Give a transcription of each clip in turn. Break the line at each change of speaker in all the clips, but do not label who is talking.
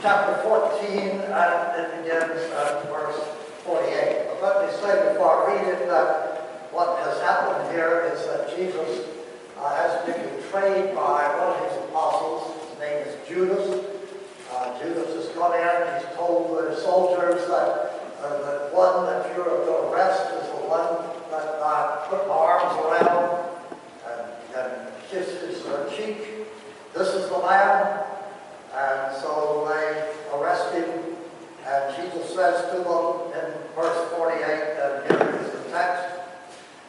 chapter 14, and it begins at verse 48. But let me say before I read it that what has happened here is that Jesus has been betrayed by one of his apostles. His name is Judas. Judas has gone in, he's told the soldiers that the one that you're to arrest is the one that I put my arms around and kissed his cheek. This is the man. And so they arrest him, and Jesus says to them in verse 48, and here is the text,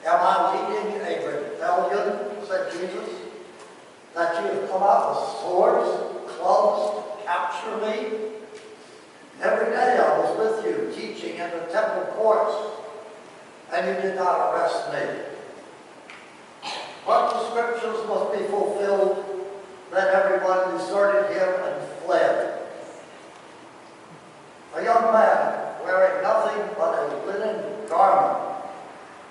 "Am I leading a rebellion," said Jesus, "that you have come out with swords, clubs, to capture me? Every day I was with you, teaching in the temple courts, and you did not arrest me. But the scriptures must be fulfilled, that everyone deserted him and fled." A young man wearing nothing but a linen garment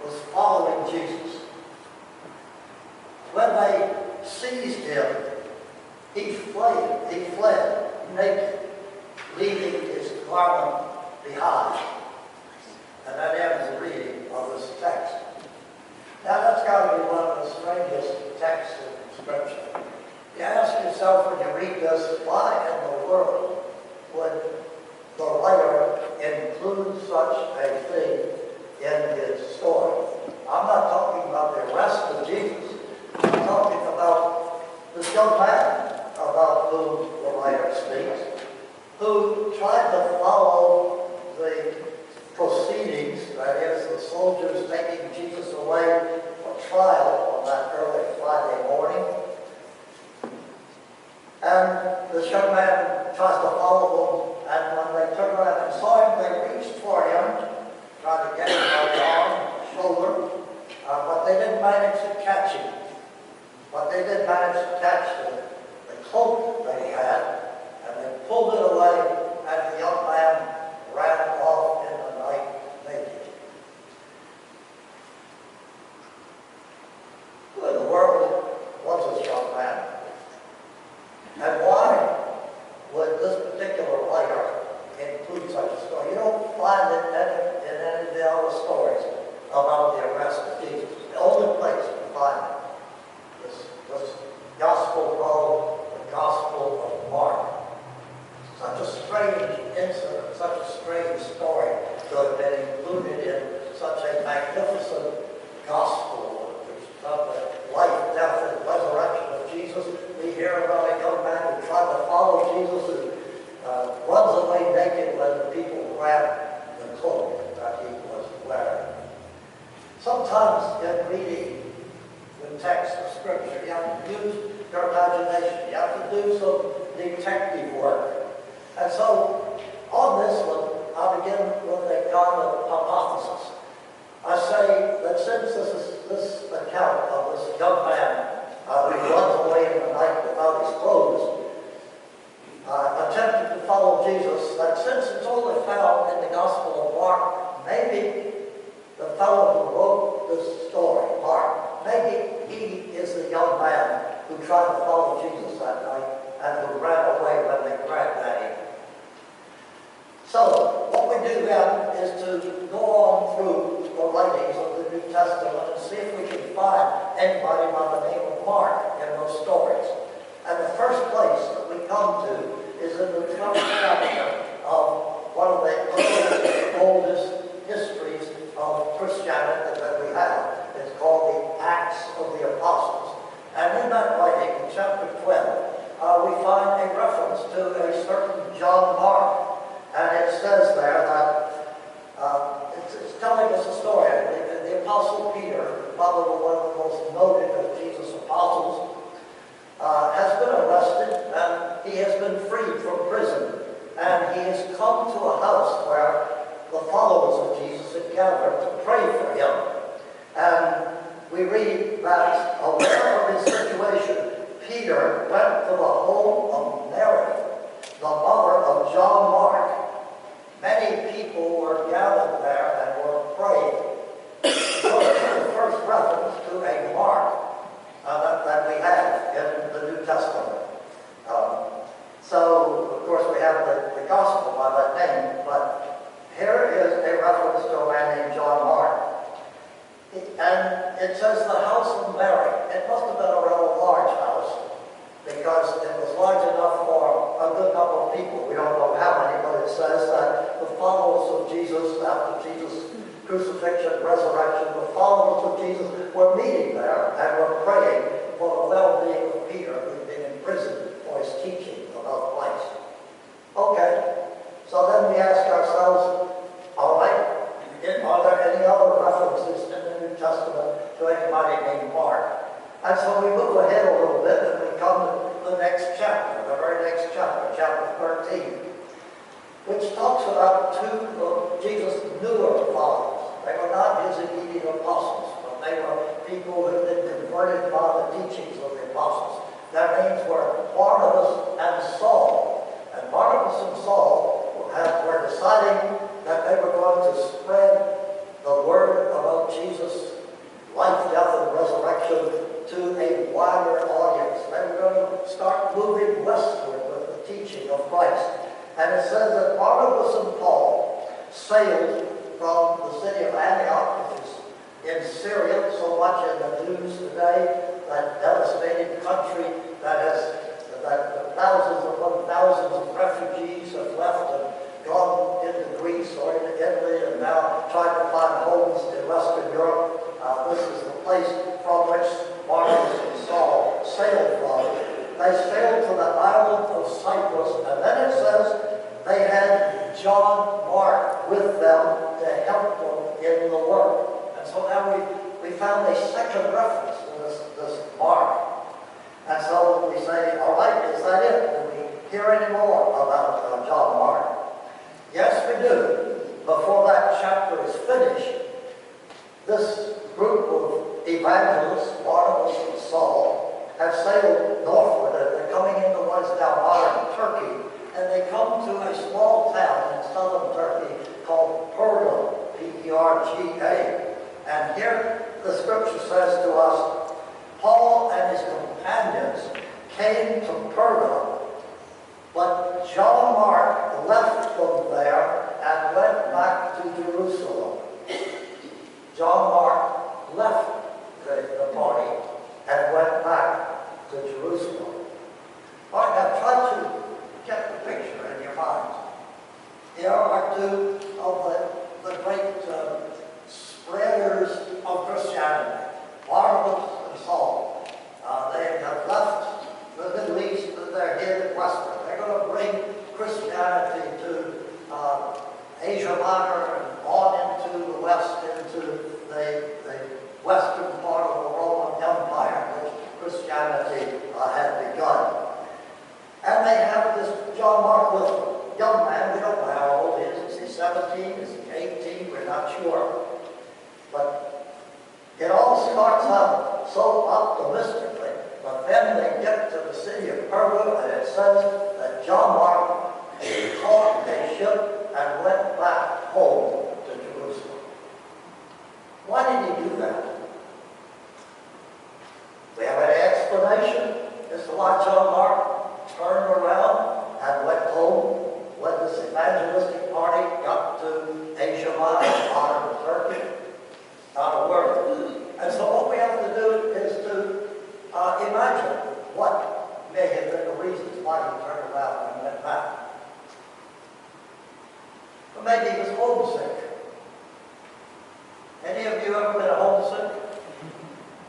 was following Jesus. When they seized him, he fled naked, leaving his garment behind. And that ends the reading of this text. Now that's got to be one of the strangest texts in Scripture. You ask yourself when you read this, why in the world would the writer include such a thing in his story? I'm not talking about the arrest of Jesus. I'm talking about this young man about whom the writer speaks, who tried to follow the proceedings, that is, the soldiers taking Jesus away for trial on that early Friday morning. And this young man tries to follow them, and when they turned around and saw him, they reached for him, tried to get him by the arm, shoulder, but they didn't manage to catch him. But they did manage to catch the cloak that he had, and they pulled it away, and the young man ran off in the night naked. Who in the world was this young man? And why would this particular writer include such a story? You don't find it in any of the other stories about the arrest of Jesus. The only place you find it is this gospel called the Gospel of Mark. Such a strange incident, such a strange story to have been included in such a magnificent gospel, which is about the life, death, and resurrection of Jesus. We hear about a young man who tried to follow Jesus and runs away naked when the people grab the cloak that he was wearing. Sometimes in reading the text of Scripture, you have to use your imagination. You have to do some detective work. And so, on this one, I begin with a kind of hypothesis. I say that since this account of this young man who runs away in the night without his clothes, attempted to follow Jesus, that since it's only found in the Gospel of Mark, maybe the fellow who wrote this story, Mark, maybe he is the young man who tried to follow Jesus that night and who ran away when they grabbed at him. So, what we do then is to go on through the writings of the New Testament and see if we can find anybody by the name of Mark in those stories. And the first place that we come to is in the 12th chapter of one of the oldest histories of Christianity that we have. It's called the Acts of the Apostles. And in that writing, in chapter 12, we find a reference to a certain John Mark. And it says there that it's telling us a story. The Apostle Peter, probably one of the most noted of Jesus' apostles, has been arrested and he has been freed from prison. And he has come to a house where the followers of Jesus had gathered to pray for him. And we read that, aware of his situation, Peter went to the home of Mary, the mother of John Mark. Many people were gathered there and were praying. So this is the first reference to a Mark that we have in the New Testament. So, of course, we have the Jesus were meeting there and were praying for the well-being of Peter, who had been imprisoned for his teaching about Christ. Okay, so then we ask ourselves, all right, are there any other references in the New Testament to anybody named Mark? And so we move ahead a little bit and we come to the next chapter, the very next chapter, chapter 13, which talks about two of Jesus' newer followers. They were not his immediate apostles, but they were people who had been converted by the teachings of the apostles. Their names were Barnabas and Saul. And Barnabas and Saul were deciding that they were going to spread the word about Jesus' life, death, and resurrection to a wider audience. They were going to start moving westward with the teaching of Christ. And it says that Barnabas and Paul sailed from the city of Antioch, which is in Syria, so much in the news today, that devastating country that thousands upon thousands of refugees have left and gone into Greece or into Italy and now trying to find homes in Western Europe. This is the place from which Barnabas and Saul sailed from. They sailed to the island of Cyprus, and then it says they had John Mark with them to help them in the work. And so now we found a second reference to this Mark. And so we say, all right, is that it? Do we hear any more about John Mark? Yes, we do. Before that chapter is finished, this group of evangelists, Barnabas and Saul, have sailed northward, and they're coming into what is now modern Turkey, and they come to a small town in southern Turkey called Perga, P-E-R-G-A. And here the scripture says to us, Paul and his companions came to Perga, but John Mark left them there and went back to Jerusalem. John Mark left the party and went back to Jerusalem. All right, now try to get the picture in your mind. Here are two of the great spreaders of Christianity, Barnabas and Saul. They have left the Middle East and they're headed westward. They're going to bring Christianity to Asia Minor and on into the west, into the western part of the Roman Empire, which Christianity had begun. And they have this John Mark with them. Young man, we don't know how old he is. Is he 17? Is he 18? We're not sure. But it all starts out so optimistically. But then they get to the city of Perga, and it says that John Mark caught a ship and went back home to Jerusalem. Why did he do that? We have an explanation as to why John Mark turned around and went home when this evangelistic party got to Asia Minor, modern Turkey. Not a word. And so what we have to do is to imagine what may have been the reasons why he turned around and went back. Or maybe he was homesick. Any of you ever been homesick?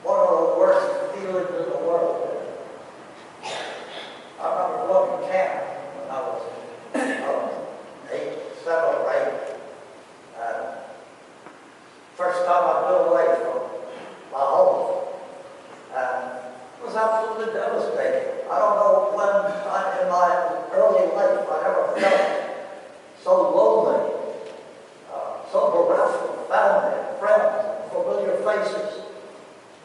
One of the worst feelings in the world. I remember going to camp when I was 7 or 8. First time I'd been away from my home. And it was absolutely devastating. I don't know when in my early life I ever felt so lonely, so bereft of family and friends and familiar faces.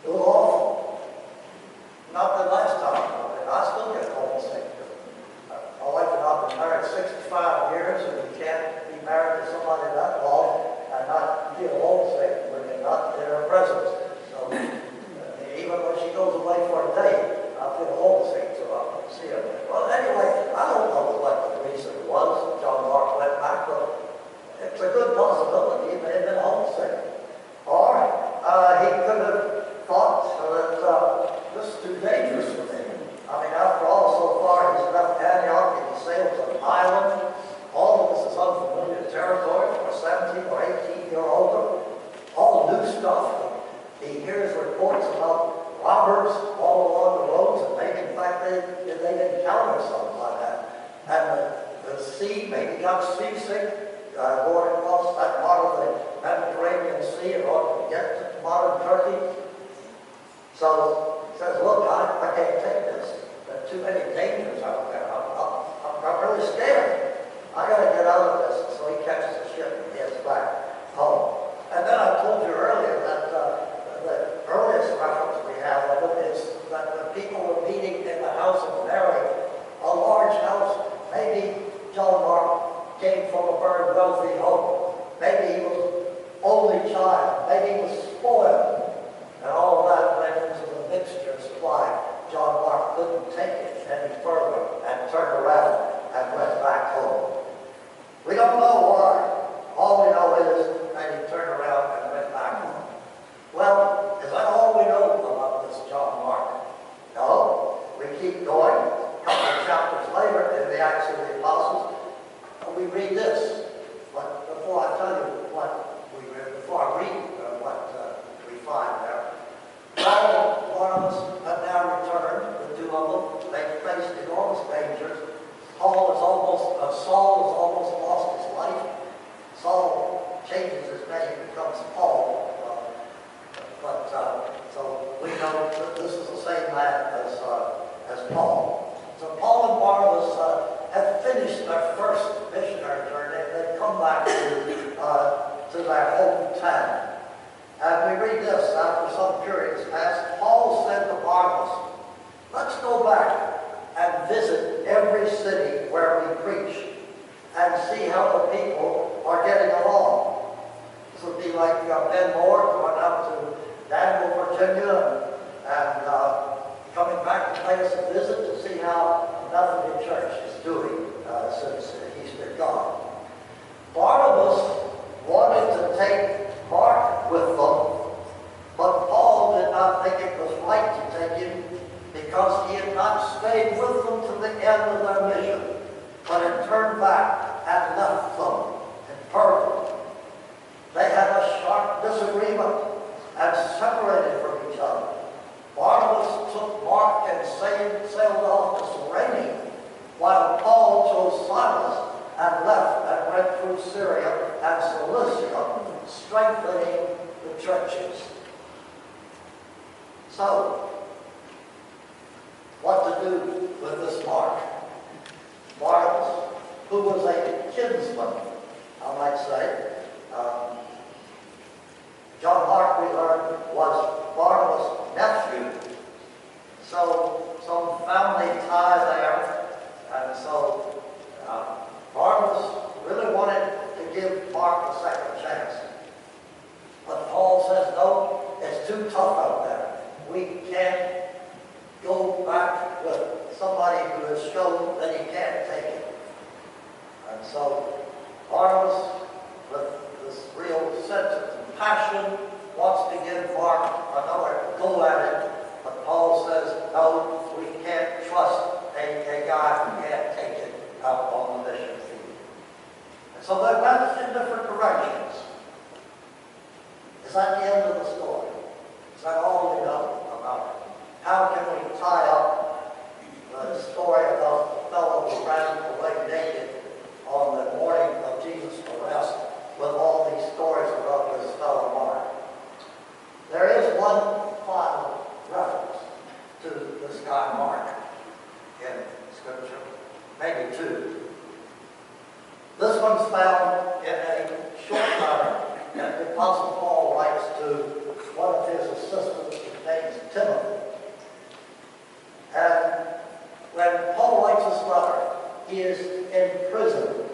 It was awful. Not the last time. I still get homesick. My wife and I have been married 65 years, and you can't be married to somebody that long and not feel homesick when you're not in her presence. So even when she goes away for a day, I feel homesick, so I don't see her. Well, anyway, I don't know what the reason was John Mark went back, but it's a good possibility he may have been homesick. Or he could have thought that this is too dangerous for me. I mean, after all, so far he's left Antioch and he sailed to an island. All of this is unfamiliar territory for a 17 or 18-year-old. All new stuff. He they'd encounter something like that. And the sea, maybe got seasick, going across that part of the Mediterranean Sea in order to get to modern Turkey. So he says, look, I can't take this. There are too many dangers out there. I'm really scared. I got to get out of this. So he catches the ship and gets back home. And then I told you earlier that the earliest reference we have of it is that when people were meeting in the house of Mary, a large house, maybe John Mark came from a very wealthy home. Maybe he was only child. Maybe he was spoiled. And all of that went into the mixture supply. John Mark couldn't take it any further and turned around and went back home. We don't know why. All we know is that he turned around and went back home. Well, is that all we know about this John Mark? No. We keep going. A couple of chapters later in the Acts of the Apostles, we read this. But before I tell you what we read, before I read what we find there, Paul and Barnabas had now returned, the two of them. They faced enormous dangers. Saul has almost lost his life. Saul changes his name, becomes Paul. So we know that this is the same man as Paul. So Paul and Barnabas have finished their first missionary journey. They've come back to their hometown. And we read this, after some period has passed, Paul said to Barnabas, let's go back and visit every city where we preach and see how the people are getting along. This would be like Ben Moore going out to Danville, Virginia, and coming back to pay us a visit to see how Bethany Church is doing since he's been gone. Barnabas wanted to take Mark with them, but Paul did not think it was right to take him because he had not stayed with them to the end of their mission, but had turned back and left them in Perga. They had a sharp disagreement and separated from each other. Barnabas took Mark and sailed off to Cyrene, while Paul chose Silas and left and went through Syria and Cilicia, strengthening the churches. So, what to do with this Mark? Barnabas, who was a kinsman, I might say. John Mark, we learned, was Barnabas' nephew. So, some family tie there. And so, Barnabas really wanted to give Mark a second chance. But Paul says, no, it's too tough out there. We can't go back with somebody who has shown that he can't take it. And so Barnabas, with this real sense of compassion, wants to give Mark another go at it. But Paul says, no, we can't trust a guy who can't take it out on the mission field. And so they went in different directions. Is that the end of the story? Is that all we know about it? How can we tie up the story about the fellow who ran away naked on the morning of Jesus' arrest with all these stories about this fellow Mark? There is one final reference to this guy Mark in Scripture, maybe two. This one's found in a short letter that the Apostle Paul writes to one of his assistants, his name is Timothy. And when Paul writes this letter, he is in prison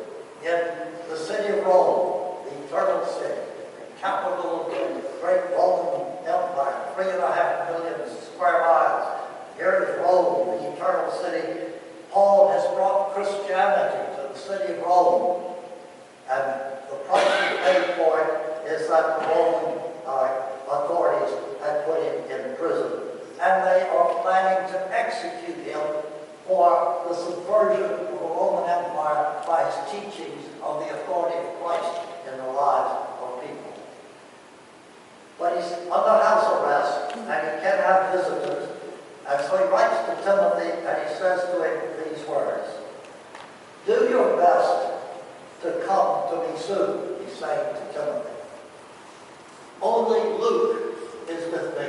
in the city of Rome, the eternal city, the capital of the great Roman Empire, 3.5 million square miles. Here is Rome, the eternal city. Paul has brought Christianity to the city of Rome. And the price he paid for it is that the Roman authorities had put him in prison. And they are planning to execute him for the subversion of the Roman Empire by his teachings of the authority of Christ in the lives of people. But he's under house arrest, and he can't have visitors. And so he writes to Timothy, and he says to him, blessed to come to me soon, he's saying to Timothy. Only Luke is with me.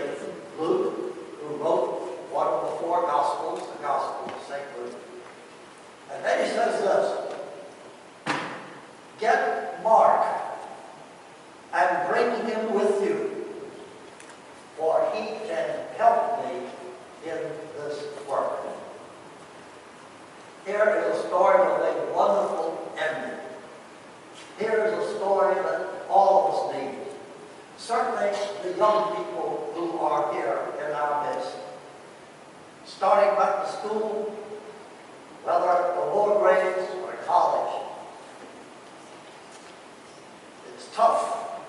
Luke, who wrote one of the four Gospels, the Gospel of St. Luke. And then he says this, get Mark and bring him with you, for he can help me in this work. Here is a story with a wonderful ending. Here is a story that all of us need. Certainly the young people who are here in our midst. Starting back to school, whether the lower grades or college. It's tough.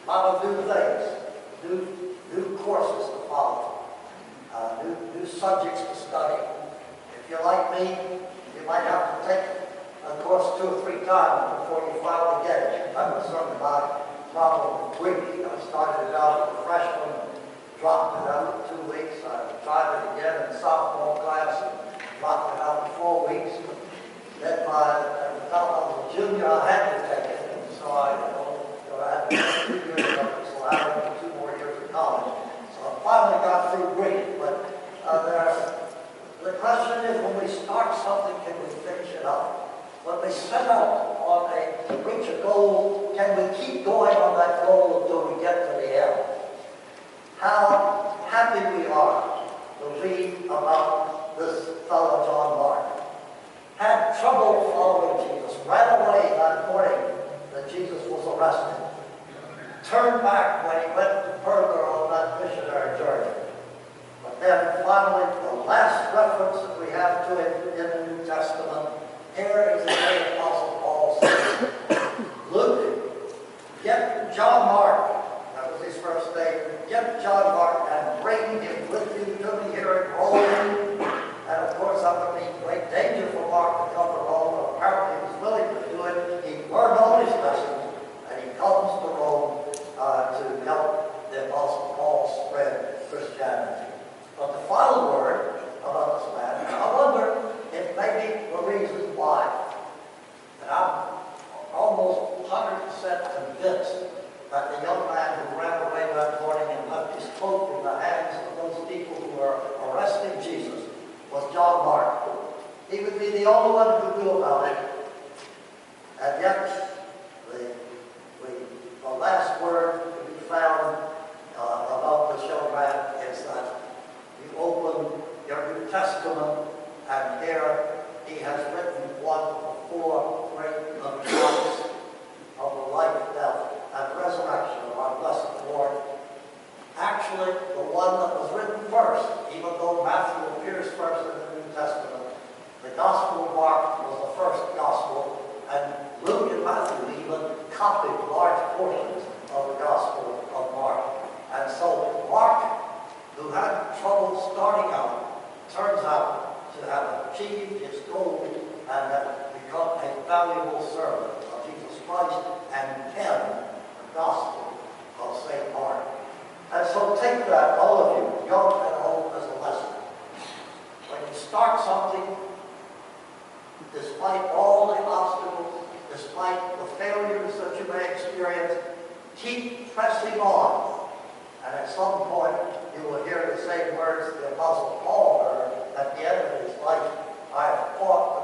A lot of new things, new courses to follow, new subjects to study. If you're like me, you might have to take a course 2 or 3 times before you finally get it. I'm concerned about problem with Greek. I started it out as a freshman, dropped it out in 2 weeks. I tried it again in sophomore class, and dropped it out in 4 weeks. Then by the time I was a junior, I had to take it. And so I had 2 years of it, so I had 2 more years of college. So I finally got through Greek. But the question is, when we start something, can we finish it up? When we set out on to reach a goal, can we keep going on that goal until we get to the end? How happy we are to read about this fellow John Mark. Had trouble following Jesus, ran away that morning that Jesus was arrested. Turned back when he went further on that missionary journey. But then finally, the last reference that we have to it in the New Testament, here is the great Apostle Paul saying, Luke, get John Mark, that was his first name, get John Mark and bring him with you to me here in Rome. And of course, that would be great danger for Mark to come to Rome, but apparently he was willing to do it. He learned all his lessons, and he comes to Rome to help the Apostle Paul spread Christianity. But the final word about this man, I wonder if maybe the reason why, and I'm almost 100% convinced that the young man who ran away that morning and left his coat in the hands of those people who were arresting Jesus was John Mark. He would be the only one who knew about it. And yet, the last word to be found about this young man is that you open your New Testament, and here he has written one of the 4 great accounts of the life, death, and resurrection of our blessed Lord. Actually, the one that was written first, even though Matthew appears first in the New Testament, the Gospel of Mark was the first Gospel, and Luke and Matthew even copied large portions of the Gospel of Mark. And so Mark, who had trouble starting out, turns out to have achieved his goal and have become a valuable servant of Jesus Christ and penned the Gospel of St. Mark. And so take that, all of you, young and old, as a lesson. When you start something, despite all the obstacles, despite the failures that you may experience, keep pressing on. And at some point, you will hear the same words the Apostle Paul heard at the end of his life. I have fought